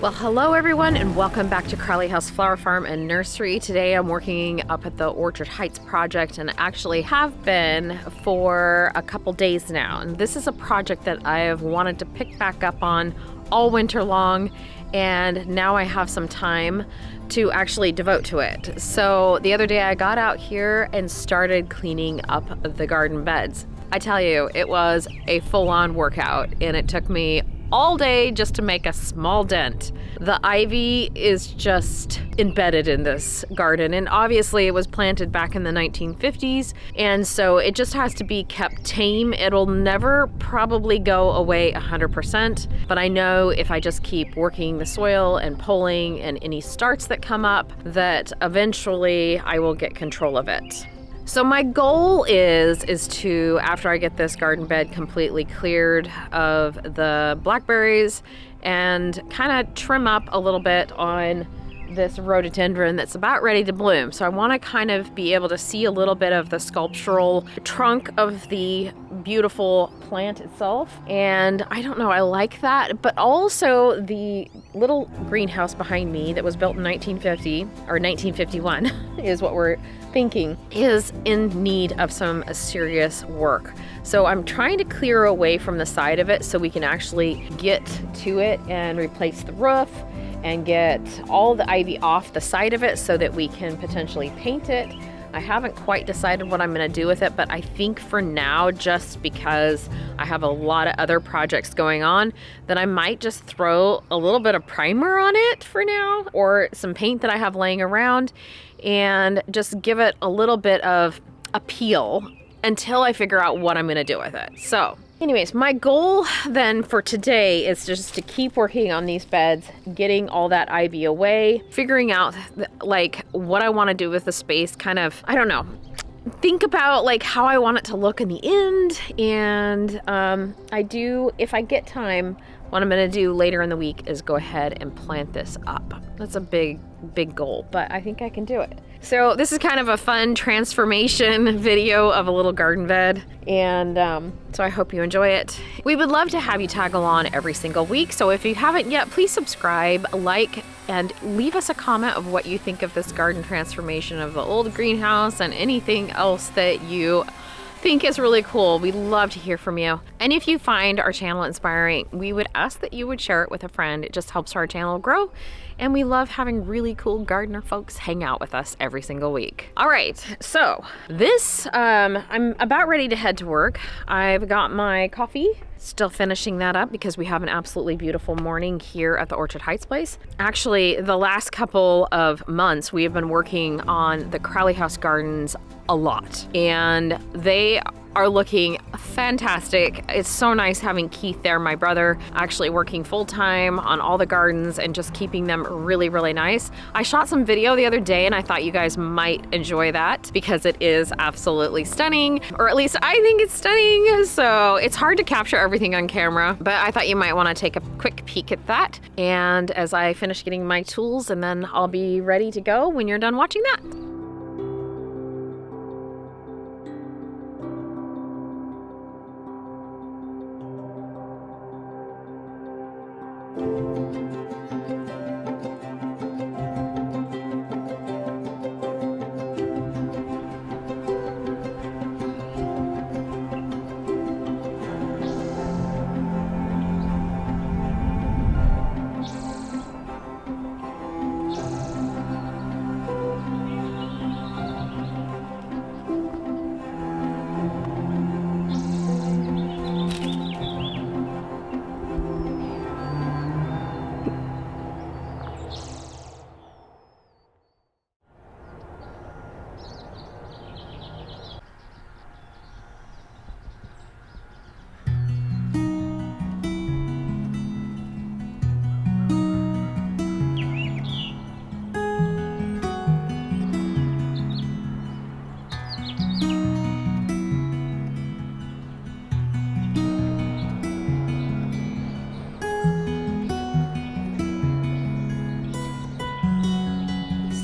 Well, hello everyone and welcome back to Crowley House Flower Farm and Nursery. Today I'm working up at the Orchard Heights project and actually have been for a couple days now. And this is a project that I have wanted to pick back up on all winter long, and now I have some time to actually devote to it. So the other day I got out here and started cleaning up the garden beds. I tell you, it was a full-on workout and it took me all day just to make a small dent. The ivy is just embedded in this garden, and obviously it was planted back in the 1950s, and so it just has to be kept tame. It'll never probably go away 100%, but I know if I just keep working the soil and pulling and any starts that come up, that eventually I will get control of it. So my goal is to, after I get this garden bed completely cleared of the blackberries and kind of trim up a little bit on this rhododendron that's about ready to bloom. So I want to kind of be able to see a little bit of the sculptural trunk of the beautiful plant itself. And I don't know, I like that. But also the little greenhouse behind me that was built in 1950 or 1951 is what we're thinking is in need of some serious work. So I'm trying to clear away from the side of it so we can actually get to it and replace the roof and get all the ivy off the side of it so that we can potentially paint it. I haven't quite decided what I'm going to do with it, but I think for now, just because I have a lot of other projects going on, that I might just throw a little bit of primer on it for now, or some paint that I have laying around, and just give it a little bit of appeal until I figure out what I'm going to do with it. So anyways, my goal then for today is just to keep working on these beds, getting all that ivy away, figuring out like what I want to do with the space, kind of, I don't know, think about like how I want it to look in the end. And I do, if I get time, what I'm going to do later in the week is go ahead and plant this up. That's a big goal, but I think I can do it. So this is kind of a fun transformation video of a little garden bed, and so I hope you enjoy it. We would love to have you tag along every single week, so if you haven't yet, please subscribe, like, and leave us a comment of what you think of this garden transformation of the old greenhouse and anything else that you think is really cool. We'd love to hear from you. And if you find our channel inspiring, we would ask that you would share it with a friend. It just helps our channel grow. And we love having really cool gardener folks hang out with us every single week. All right, so this, I'm about ready to head to work. I've got my coffee, still finishing that up because we have an absolutely beautiful morning here at the Orchard Heights place. Actually, the last couple of months, we have been working on the Crowley House gardens a lot, and they are looking fantastic. It's so nice having Keith there, my brother, actually working full-time on all the gardens and just keeping them really, really nice. I shot some video the other day and I thought you guys might enjoy that because it is absolutely stunning, or at least I think it's stunning. So it's hard to capture everything on camera, but I thought you might want to take a quick peek at that. And as I finish getting my tools, and then I'll be ready to go when you're done watching that.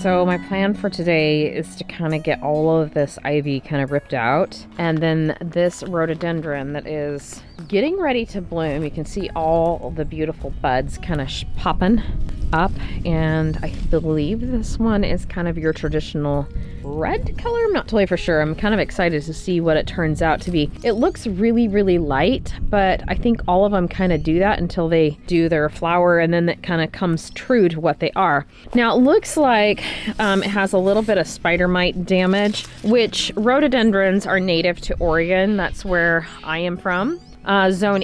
So my plan for today is to kind of get all of this ivy kind of ripped out, and then this rhododendron that is getting ready to bloom. You can see all the beautiful buds kind of popping up, and I believe this one is kind of your traditional red color. I'm not totally for sure. I'm kind of excited to see what it turns out to be. It looks really, really light, but I think all of them kind of do that until they do their flower, and then it kind of comes true to what they are. Now it looks like it has a little bit of spider mite damage, which rhododendrons are native to Oregon. That's where I am from. Zone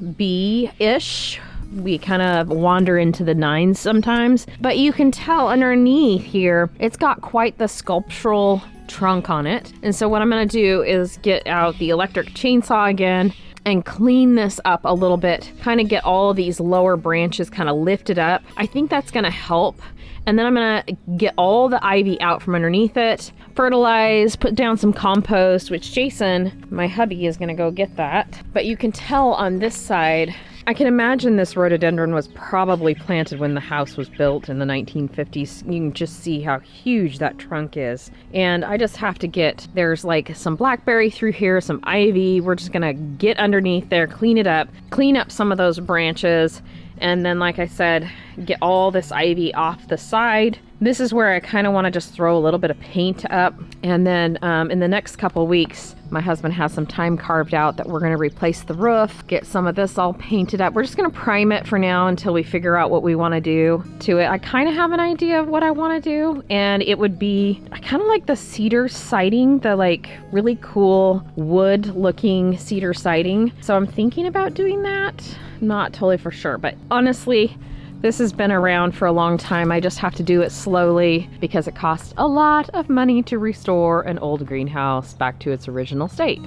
8B-ish. We kind of wander into the 9s sometimes, but you can tell underneath here, it's got quite the sculptural trunk on it. And so what I'm gonna do is get out the electric chainsaw again and clean this up a little bit, kind of get all of these lower branches kind of lifted up. I think that's gonna help. And then I'm gonna get all the ivy out from underneath it, fertilize, put down some compost, which Jason, my hubby, is gonna go get that. But you can tell on this side, I can imagine this rhododendron was probably planted when the house was built in the 1950s. You can just see how huge that trunk is. And I just have to there's like some blackberry through here, some ivy. We're just gonna get underneath there, clean it up, clean up some of those branches. And then, like I said, get all this ivy off the side. This is where I kind of want to just throw a little bit of paint up. And then in the next couple weeks, my husband has some time carved out that we're going to replace the roof, get some of this all painted up. We're just going to prime it for now until we figure out what we want to do to it. I kind of have an idea of what I want to do, and it would be, I kind of like the cedar siding, the like really cool wood looking cedar siding. So I'm thinking about doing that. Not totally for sure, but honestly, this has been around for a long time. I just have to do it slowly because it costs a lot of money to restore an old greenhouse back to its original state.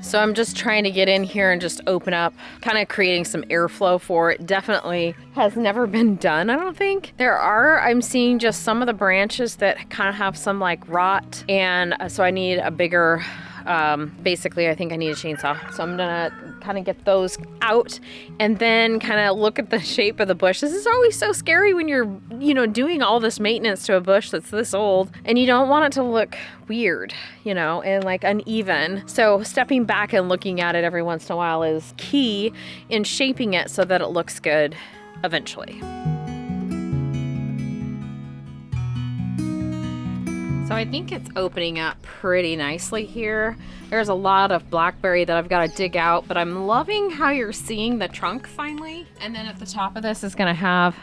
So I'm just trying to get in here and just open up, kind of creating some airflow for it. Definitely has never been done, I don't think. I'm seeing just some of the branches that kind of have some like rot, and so I need a bigger, basically I think I need a chainsaw. So I'm gonna kind of get those out and then kind of look at the shape of the bush. This is always so scary when you're, doing all this maintenance to a bush that's this old, and you don't want it to look weird, and like uneven. So stepping back and looking at it every once in a while is key in shaping it so that it looks good eventually. So I think it's opening up pretty nicely here. There's a lot of blackberry that I've got to dig out, but I'm loving how you're seeing the trunk finally. And then at the top of this is going to have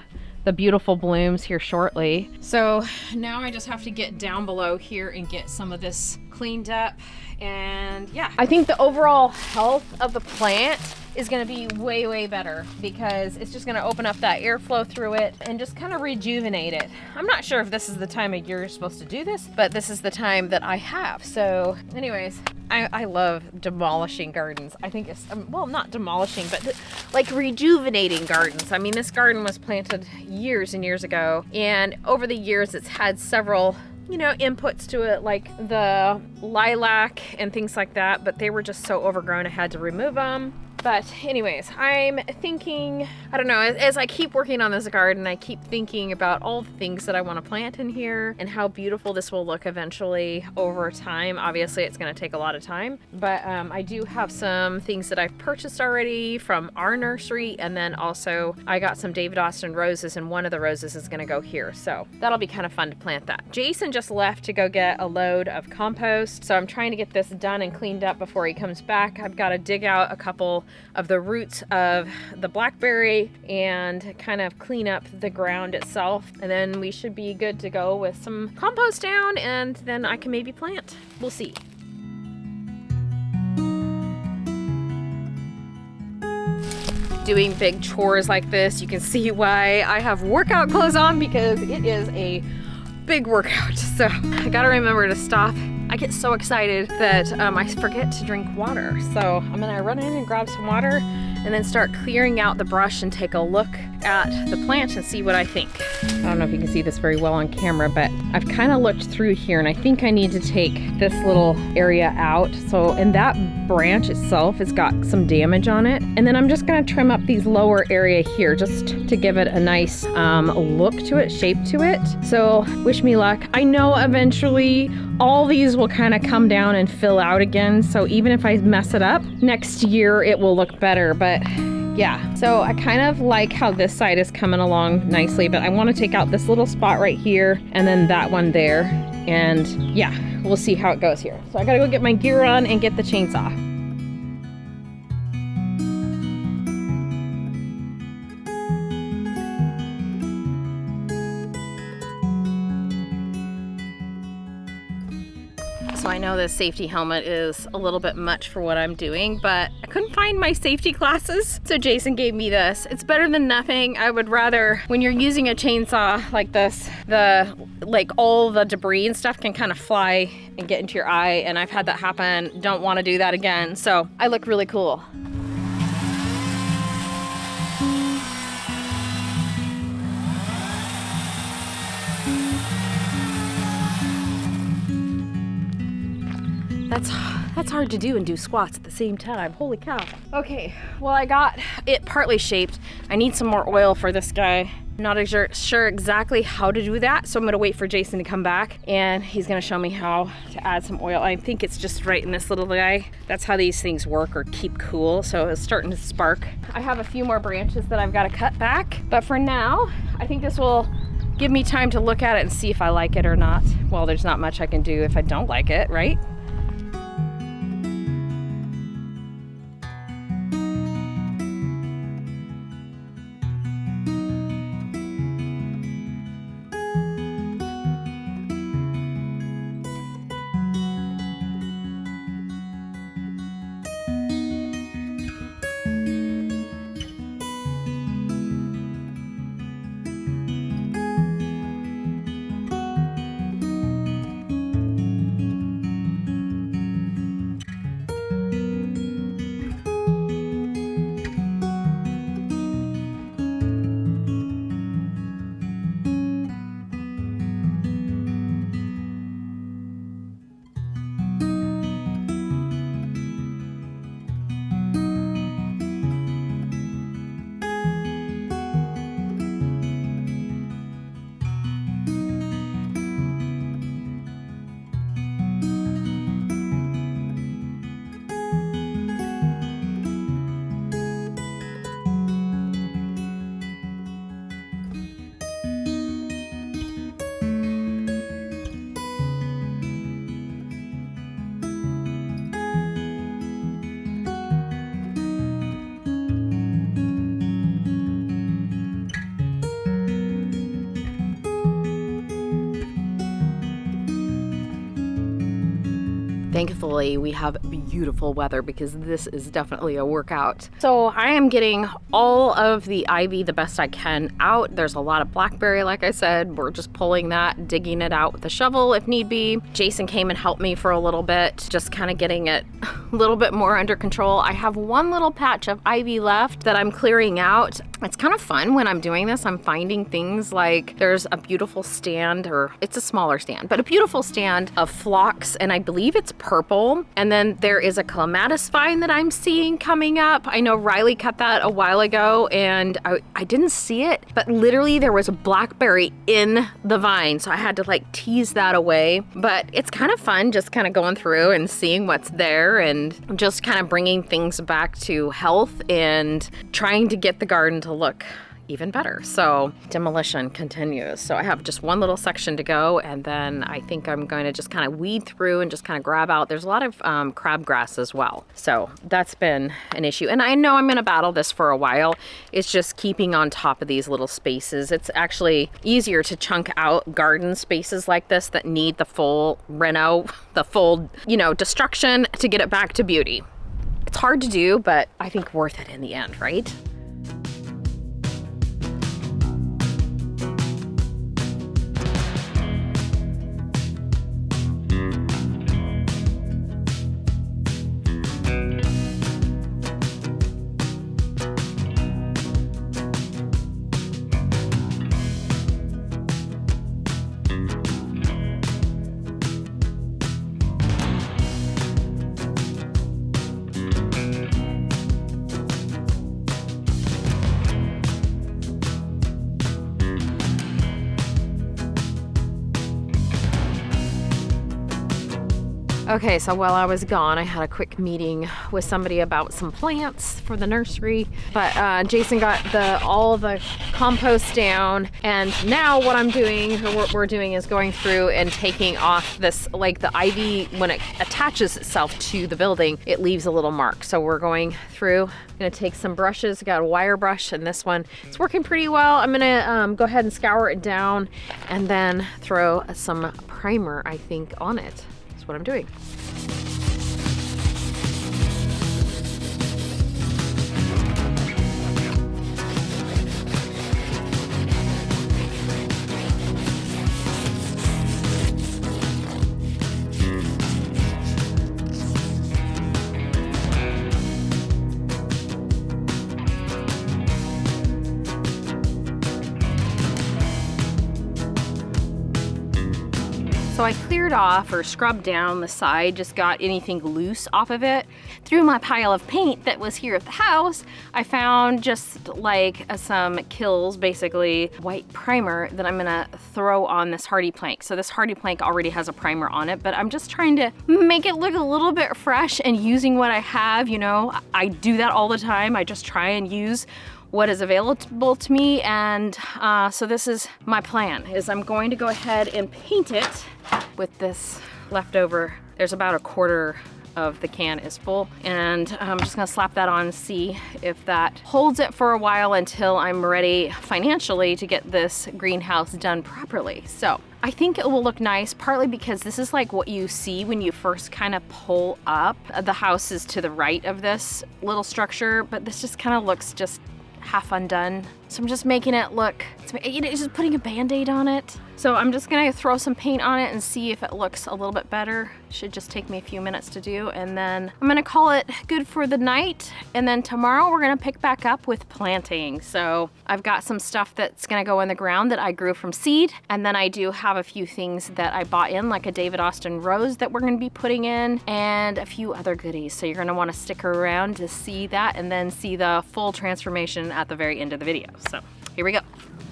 the beautiful blooms here shortly. So now I just have to get down below here and get some of this cleaned up. And yeah, I think the overall health of the plant is going to be way, way better because it's just going to open up that airflow through it and just kind of rejuvenate it. I'm not sure if this is the time of year you're supposed to do this, but this is the time that I have. So anyways, I love demolishing gardens. I think it's, well, not demolishing, but like rejuvenating gardens. I mean, this garden was planted years and years ago, and over the years it's had several inputs to it, like the lilac and things like that, but they were just so overgrown I had to remove them. But anyways, I'm thinking, I don't know, as I keep working on this garden, I keep thinking about all the things that I want to plant in here and how beautiful this will look eventually over time. Obviously, it's going to take a lot of time, but I do have some things that I've purchased already from our nursery, and then also I got some David Austin roses, and one of the roses is going to go here, so that'll be kind of fun to plant that. Jason just left to go get a load of compost, so I'm trying to get this done and cleaned up before he comes back. I've got to dig out a couple of the roots of the blackberry and kind of clean up the ground itself, and then we should be good to go with some compost down, and then I can maybe plant. We'll see. Doing big chores like this, you can see why I have workout clothes on, because it is a big workout. So I gotta remember to stop. I get so excited that I forget to drink water. So I'm gonna run in and grab some water and then start clearing out the brush and take a look at the plant and see what I think. I don't know if you can see this very well on camera, but I've kind of looked through here and I think I need to take this little area out. So, and that branch itself has got some damage on it. And then I'm just gonna trim up these lower area here just to give it a nice look to it, shape to it. So wish me luck. I know eventually all these will kind of come down and fill out again. So even if I mess it up, next year it will look better. But yeah, so I kind of like how this side is coming along nicely, but I want to take out this little spot right here and then that one there. And yeah, we'll see how it goes here. So I gotta go get my gear on and get the chainsaw. So I know this safety helmet is a little bit much for what I'm doing, but I couldn't find my safety glasses. So Jason gave me this. It's better than nothing. I would rather, when you're using a chainsaw like this, like all the debris and stuff can kind of fly and get into your eye. And I've had that happen. Don't want to do that again. So I look really cool. That's hard to do and do squats at the same time. Holy cow. Okay, well I got it partly shaped. I need some more oil for this guy. Not sure exactly how to do that, so I'm gonna wait for Jason to come back and he's gonna show me how to add some oil. I think it's just right in this little guy. That's how these things work or keep cool, so it's starting to spark. I have a few more branches that I've gotta cut back, but for now, I think this will give me time to look at it and see if I like it or not. Well, there's not much I can do if I don't like it, right? Thankfully, we have beautiful weather because this is definitely a workout. So I am getting all of the ivy the best I can out. There's a lot of blackberry, like I said. We're just pulling that, digging it out with a shovel if need be. Jason came and helped me for a little bit, just kind of getting it a little bit more under control. I have one little patch of ivy left that I'm clearing out. It's kind of fun when I'm doing this. I'm finding things like there's a beautiful stand, or it's a smaller stand, but a beautiful stand of phlox, and I believe it's purple. And then there is a clematis vine that I'm seeing coming up. I know Riley cut that a while ago and I didn't see it, but literally there was a blackberry in the vine. So I had to like tease that away, but it's kind of fun just kind of going through and seeing what's there and just kind of bringing things back to health and trying to get the garden to look even better. So demolition continues. So I have just one little section to go, and then I think I'm going to just kind of weed through and just kind of grab out. There's a lot of crabgrass as well. So that's been an issue. And I know I'm going to battle this for a while. It's just keeping on top of these little spaces. It's actually easier to chunk out garden spaces like this that need the full reno, the full, destruction to get it back to beauty. It's hard to do, but I think worth it in the end, right? Okay, so while I was gone, I had a quick meeting with somebody about some plants for the nursery, but Jason got all of the compost down, and now what I'm doing, or what we're doing, is going through and taking off this, like the ivy, when it attaches itself to the building, it leaves a little mark. So we're going through, I'm gonna take some brushes, I got a wire brush, and this one, it's working pretty well. I'm gonna go ahead and scour it down and then throw some primer, I think, on it. That's what I'm doing. So I cleared off or scrubbed down the side, just got anything loose off of it. Through my pile of paint that was here at the house, I found just like some Kills, basically white primer that I'm gonna throw on this hardy plank. So this hardy plank already has a primer on it, but I'm just trying to make it look a little bit fresh and using what I have, you know. I do that all the time. I just try and use what is available to me, and so this is my plan, is I'm going to go ahead and paint it with this leftover. There's about a quarter of the can is full, and I'm just gonna slap that on and see if that holds it for a while until I'm ready financially to get this greenhouse done properly. So I think it will look nice, partly because this is like what you see when you first kind of pull up. The house is to the right of this little structure, but this just kind of looks just half undone. So I'm just making it look, it's just putting a band-aid on it. So I'm just gonna throw some paint on it and see if it looks a little bit better. Should just take me a few minutes to do, and then I'm gonna call it good for the night. And then tomorrow we're gonna pick back up with planting. So I've got some stuff that's gonna go in the ground that I grew from seed, and then I do have a few things that I bought in, like a David Austin rose that we're gonna be putting in, and a few other goodies. So you're gonna wanna stick around to see that, and then see the full transformation at the very end of the video. So here we go.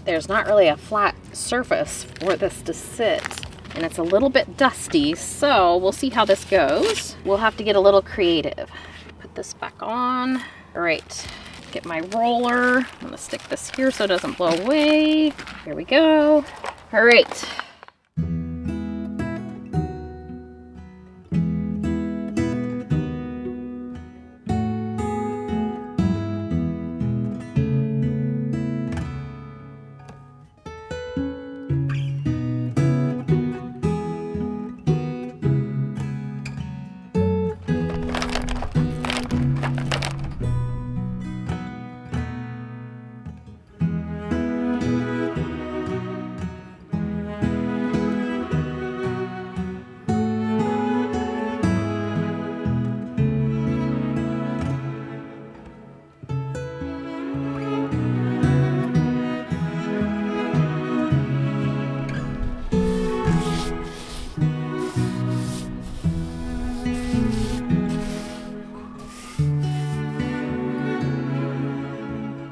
There's not really a flat surface for this to sit, and it's a little bit dusty, so we'll see how this goes. We'll have to get a little creative. Put this back on. All right, get my roller. I'm gonna stick this here so it doesn't blow away. Here we go. All right.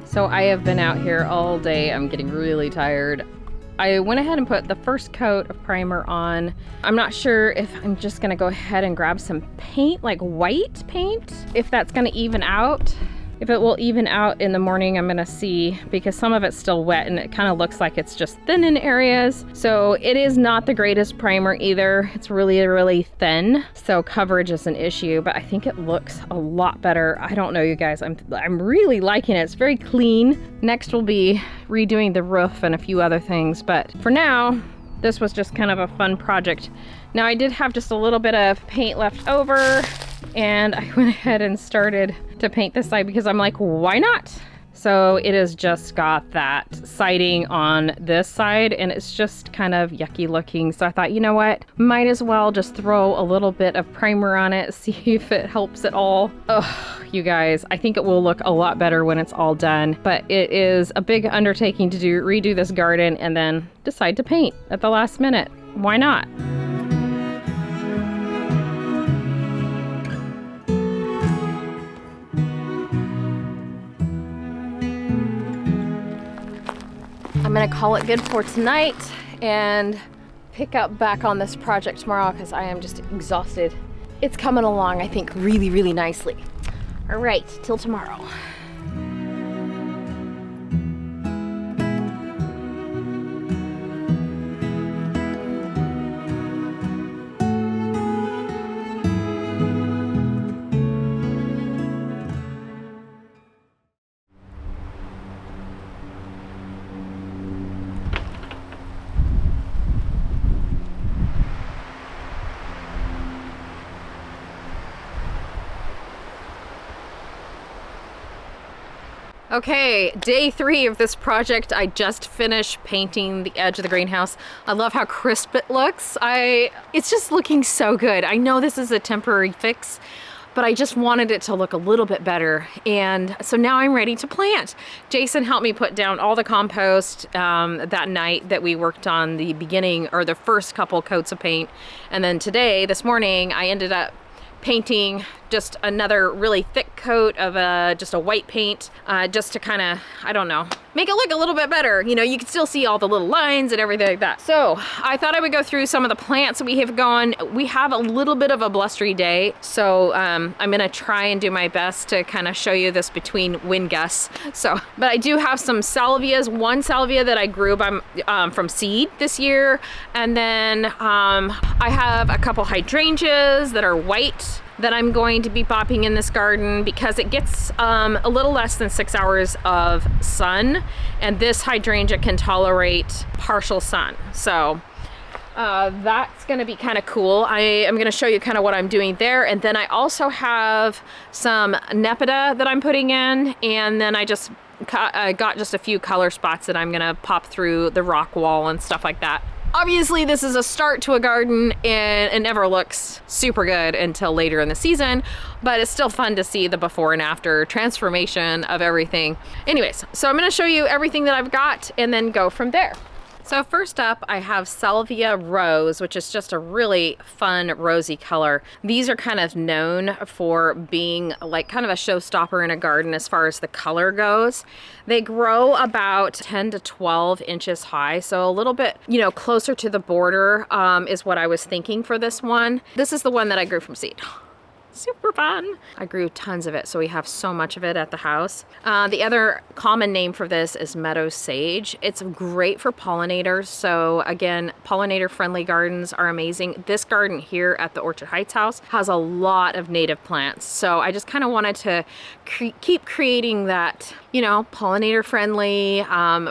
So I have been out here all day. I'm getting really tired. I went ahead and put the first coat of primer on. I'm not sure if I'm just gonna go ahead and grab some paint, like white paint, if that's gonna even out. If it will even out in the morning, I'm gonna see, because some of it's still wet and it kind of looks like it's just thin in areas. So it is not the greatest primer either. It's really, really thin. So coverage is an issue, but I think it looks a lot better. I don't know, you guys, I'm really liking it. It's very clean. Next will be redoing the roof and a few other things. But for now, this was just kind of a fun project. Now I did have just a little bit of paint left over, and I went ahead and started to paint this side because I'm like, why not? So it has just got that siding on this side, and it's just kind of yucky looking. So I thought, you know what? Might as well just throw a little bit of primer on it, see if it helps at all. Ugh, you guys, I think it will look a lot better when it's all done, but it is a big undertaking to redo this garden and then decide to paint at the last minute. Why not? I'm gonna call it good for tonight and pick up back on this project tomorrow because I am just exhausted it's coming along, I think, really, really nicely. All right, till tomorrow. Okay, day 3 of this project. I just finished painting the edge of the greenhouse. I love how crisp it looks. It's just looking so good. I know this is a temporary fix, but I just wanted it to look a little bit better. And so now I'm ready to plant. Jason helped me put down all the compost that night that we worked on the beginning, or the first couple coats of paint. And then today, this morning, I ended up painting just another really thick coat of just a white paint, just to kind of, I don't know, make it look a little bit better. You know, you can still see all the little lines and everything like that. So I thought I would go through some of the plants that we have going. We have a little bit of a blustery day, so I'm gonna try and do my best to kind of show you this between wind gusts. So, but I do have some salvias, one salvia that I grew from seed this year, and then I have a couple hydrangeas that are white that I'm going to be popping in this garden because it gets a little less than 6 hours of sun, and this hydrangea can tolerate partial sun. So that's gonna be kind of cool. I am gonna show you kind of what I'm doing there, and then I also have some Nepeta that I'm putting in, and then I got just a few color spots that I'm gonna pop through the rock wall and stuff like that. Obviously, this is a start to a garden, and it never looks super good until later in the season, but it's still fun to see the before and after transformation of everything. Anyways, so I'm gonna show you everything that I've got and then go from there. So first up, I have Salvia Rose, which is just a really fun rosy color. These are kind of known for being like kind of a showstopper in a garden as far as the color goes. They grow about 10 to 12 inches high, so a little bit, you know, closer to the border is what I was thinking for this one. This is the one that I grew from seed. Super fun. I grew tons of it, so we have so much of it at the house. The other common name for this is meadow sage. It's great for pollinators. So again, pollinator friendly gardens are amazing. This garden here at the Orchard Heights house has a lot of native plants. So I just kind of wanted to keep creating that, you know, pollinator friendly,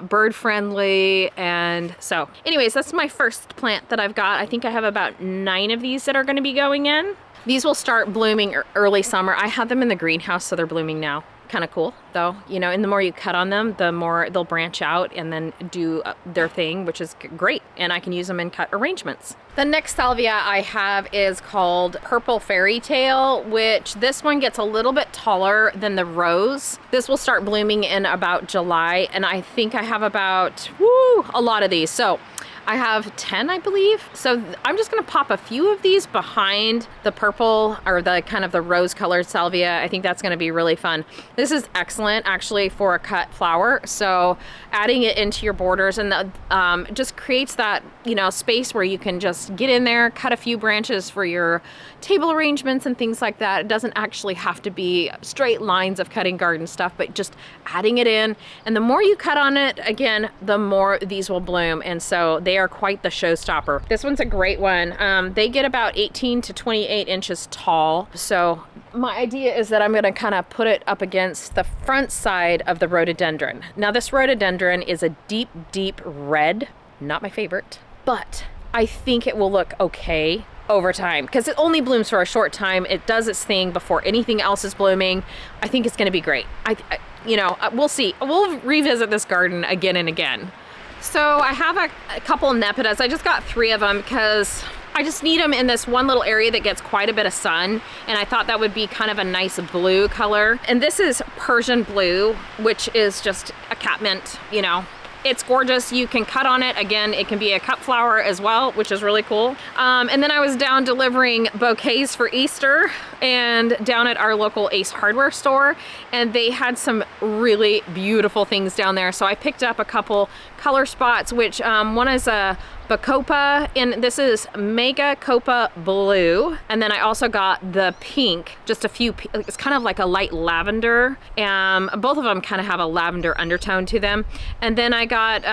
bird friendly. And so anyways, that's my first plant that I've got. I think I have about 9 of these that are going to be going in. These will start blooming early summer. I had them in the greenhouse, so they're blooming now. Kind of cool though, you know, and the more you cut on them, the more they'll branch out and then do their thing, which is great. And I can use them in cut arrangements. The next salvia I have is called Purple Fairy Tale, which this one gets a little bit taller than the rose. This will start blooming in about July, and I think I have about, a lot of these. So I have 10, I believe. So I'm just gonna pop a few of these behind the purple or the kind of the rose colored salvia. I think that's gonna be really fun. This is excellent actually for a cut flower. So adding it into your borders and just creates that, you know, space where you can just get in there, cut a few branches for your table arrangements and things like that. It doesn't actually have to be straight lines of cutting garden stuff, but just adding it in. And the more you cut on it, again, the more these will bloom. And so they are quite the showstopper. This one's a great one. They get about 18 to 28 inches tall. So my idea is that I'm gonna kind of put it up against the front side of the rhododendron. Now this rhododendron is a deep, deep red, not my favorite, but I think it will look okay over time because it only blooms for a short time. It does its thing before anything else is blooming. I think it's gonna be great. You know, we'll see. We'll revisit this garden again and again. So I have a couple Nepetas. I just got 3 of them because I just need them in this one little area that gets quite a bit of sun, and I thought that would be kind of a nice blue color. And this is Purrsian blue, which is just a catmint, you know. It's gorgeous. You can cut on it. Again, it can be a cut flower as well, which is really cool. And then I was down delivering bouquets for Easter, and down at our local Ace Hardware store, and they had some really beautiful things down there. So I picked up a couple color spots, which one is a Bacopa, and this is Megacopa blue, and then I also got the pink, just a few, it's kind of like a light lavender, both of them kind of have a lavender undertone to them. And then I got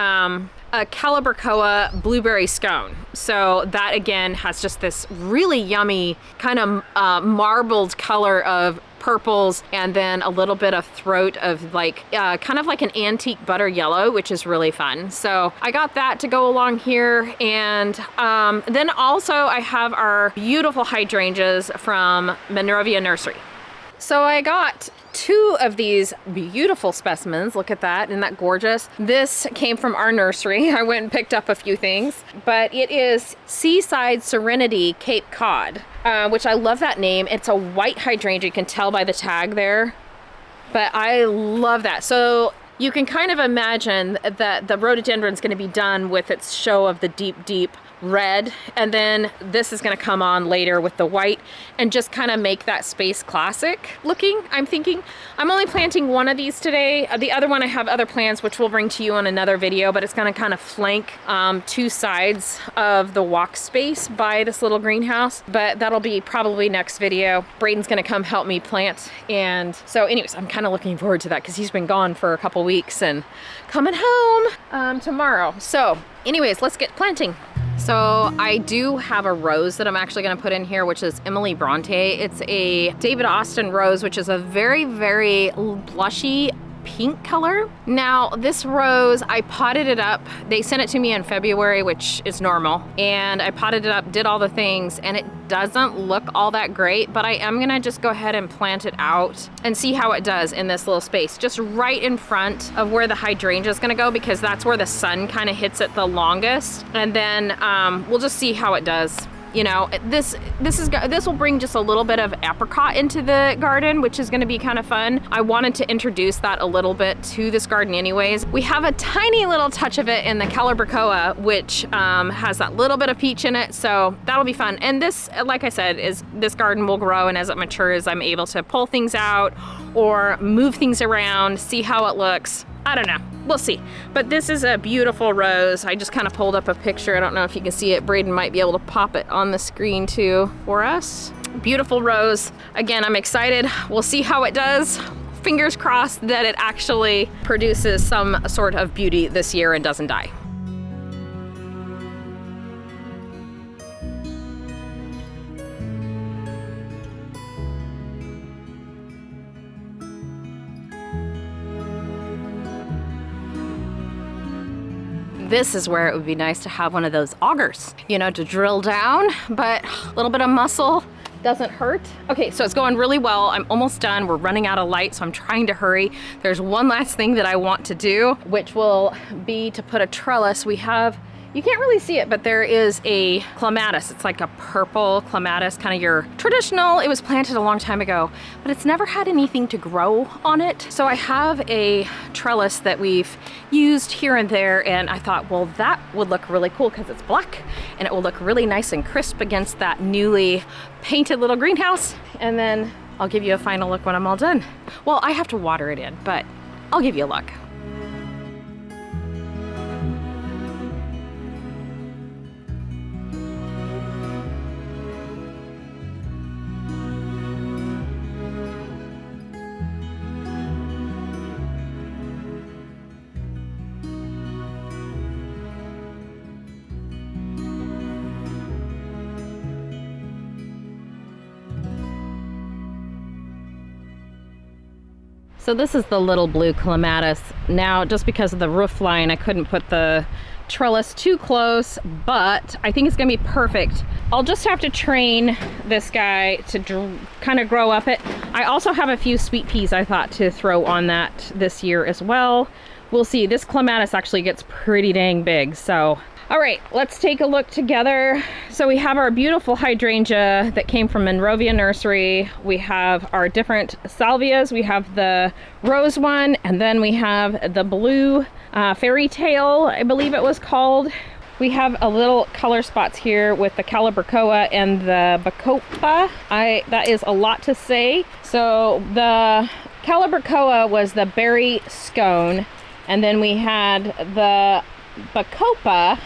a Calibracoa blueberry scone. So that again has just this really yummy kind of marbled color of purples, and then a little bit of throat of like kind of like an antique butter yellow, which is really fun. So I got that to go along here. And then also I have our beautiful hydrangeas from Monrovia Nursery. So I got 2 of these beautiful specimens. Look at that, isn't that gorgeous? This came from our nursery. I went and picked up a few things, but it is Seaside Serenade Cape Cod, which I love that name. It's a white hydrangea, you can tell by the tag there, but I love that. So you can kind of imagine that the rhododendron is going to be done with its show of the deep, deep red, and then this is going to come on later with the white and just kind of make that space classic looking. I'm thinking I'm only planting one of these today. The other one I have other plans which we'll bring to you on another video, but it's going to kind of flank 2 sides of the walk space by this little greenhouse, but that'll be probably next video. Braden's going to come help me plant, and so anyways, I'm kind of looking forward to that because he's been gone for a couple weeks and coming home tomorrow. So anyways, let's get planting. So I do have a rose that I'm actually going to put in here, which is Emily Bronte. It's a David Austin rose, which is a very, very blushy pink color. Now this rose, I potted it up. They sent it to me in February, which is normal. And I potted it up, did all the things, and it doesn't look all that great, but I am gonna just go ahead and plant it out and see how it does in this little space, just right in front of where the hydrangea is gonna go, because that's where the sun kind of hits it the longest. And then we'll just see how it does. You know, this will bring just a little bit of apricot into the garden, which is going to be kind of fun. I wanted to introduce that a little bit to this garden anyways. We have a tiny little touch of it in the Calibracoa, which has that little bit of peach in it, so that'll be fun. And this, like I said, this garden will grow, and as it matures, I'm able to pull things out or move things around, see how it looks. I don't know, we'll see. But this is a beautiful rose. I just kind of pulled up a picture. I don't know if you can see it. Braden might be able to pop it on the screen too for us. Beautiful rose. Again, I'm excited. We'll see how it does. Fingers crossed that it actually produces some sort of beauty this year and doesn't die. This is where it would be nice to have one of those augers, you know, to drill down, but a little bit of muscle doesn't hurt. Okay, so it's going really well. I'm almost done. We're running out of light, so I'm trying to hurry. There's one last thing that I want to do, which will be to put a trellis. We have, you can't really see it, but there is a clematis. It's like a purple clematis, kind of your traditional. It was planted a long time ago, but it's never had anything to grow on it. So I have a trellis that we've used here and there, and I thought, well, that would look really cool because it's black, and it will look really nice and crisp against that newly painted little greenhouse. And then I'll give you a final look when I'm all done. Well, I have to water it in, but I'll give you a look. So this is the little blue clematis. Now, just because of the roof line, I couldn't put the trellis too close, but I think it's gonna be perfect. I'll just have to train this guy to kind of grow up it. I also have a few sweet peas I thought to throw on that this year as well. We'll see. This clematis actually gets pretty dang big, so. All right, let's take a look together. So we have our beautiful hydrangea that came from Monrovia Nursery. We have our different salvias. We have the rose one, and then we have the blue fairy tale, I believe it was called. We have a little color spots here with the Calibrachoa and the Bacopa. That is a lot to say. So the Calibrachoa was the berry scone, and then we had the Bacopa,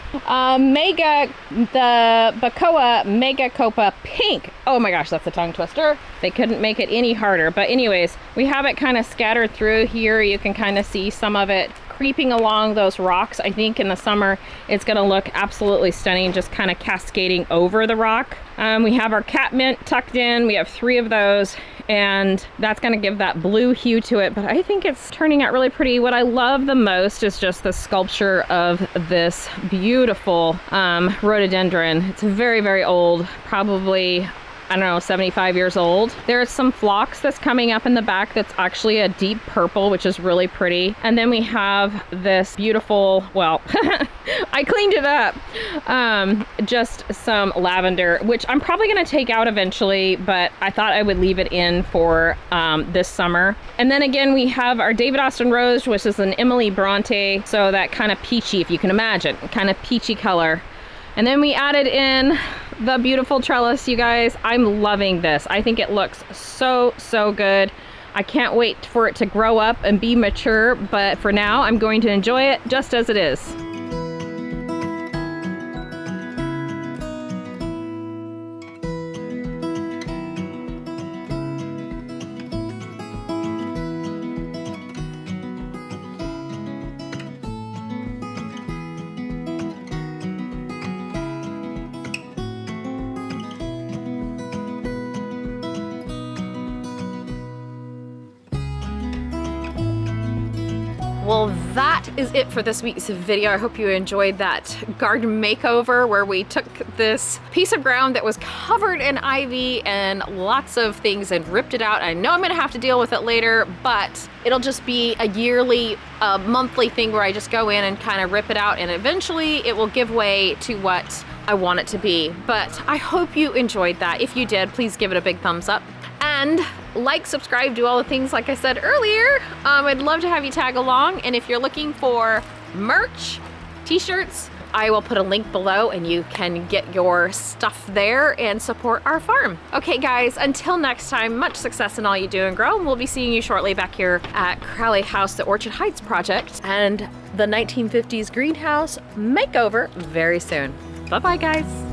the Bacoa Megacopa pink. Oh my gosh, that's a tongue twister. They couldn't make it any harder. But anyways, we have it kind of scattered through here. You can kind of see some of it creeping along those rocks. I think in the summer it's going to look absolutely stunning, just kind of cascading over the rock. We have our catmint tucked in. We have 3 of those, and that's going to give that blue hue to it, but I think it's turning out really pretty. What I love the most is just the sculpture of this beautiful rhododendron. It's very, very old, probably, I don't know, 75 years old. There's some phlox that's coming up in the back that's actually a deep purple, which is really pretty. And then we have this beautiful, well, I cleaned it up. Just some lavender, which I'm probably gonna take out eventually, but I thought I would leave it in for this summer. And then again, we have our David Austin Rose, which is an Emily Bronte. So that kind of peachy, if you can imagine, kind of peachy color. And then we added in the beautiful trellis, you guys. I'm loving this. I think it looks so, so good. I can't wait for it to grow up and be mature, but for now, I'm going to enjoy it just as it is. Well, that is it for this week's video. I hope you enjoyed that garden makeover where we took this piece of ground that was covered in ivy and lots of things and ripped it out. I know I'm gonna have to deal with it later, but it'll just be a yearly, monthly thing where I just go in and kind of rip it out, and eventually it will give way to what I want it to be. But I hope you enjoyed that. If you did, please give it a big thumbs up. And like, subscribe, do all the things like I said earlier. I'd love to have you tag along. And if you're looking for merch, t-shirts, I will put a link below and you can get your stuff there and support our farm. Okay guys, until next time, much success in all you do and grow. And we'll be seeing you shortly back here at Crowley House, the Orchard Heights project, and the 1950s greenhouse makeover very soon. Bye-bye guys.